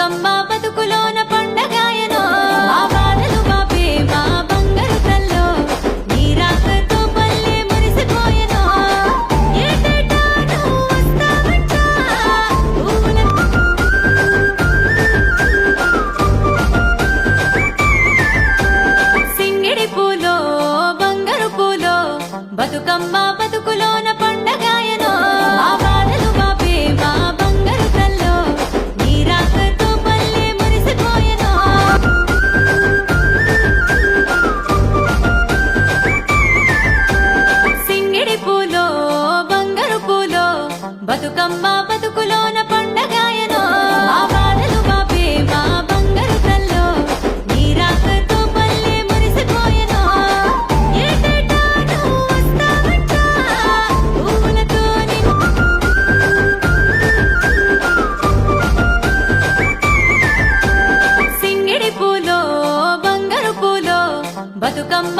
బతుకమ్మ బతుకులోన పండగాయనో ఆ బాధలు బాపే మా బంగారు తల్లో నీ రాకతో పల్లె మురిసిపోయెనో ఏటేటా నువ్వు వస్తావంట సింగిడి పూలో బంగారు పూలో బతుకమ్మ బతుకులోన పండగాయనో ఆ బాధలు బాపే మా బంగారు తల్లో నీ రాకతో పల్లె మురిసిపోయెనో సింగిడి పూలో బంగారు పూలో బతుకమ్మ బతుకులోన పండగాయనో ఆ బాధలు బాపే మా బంగారు తల్లో నీ రాకతో పల్లె మురిసిపోయెనో ఏటేటా నువ్వు వస్తావంట పువ్వులతోని సింగిడి పూలో బంగారు పూలో బతుకమ్మ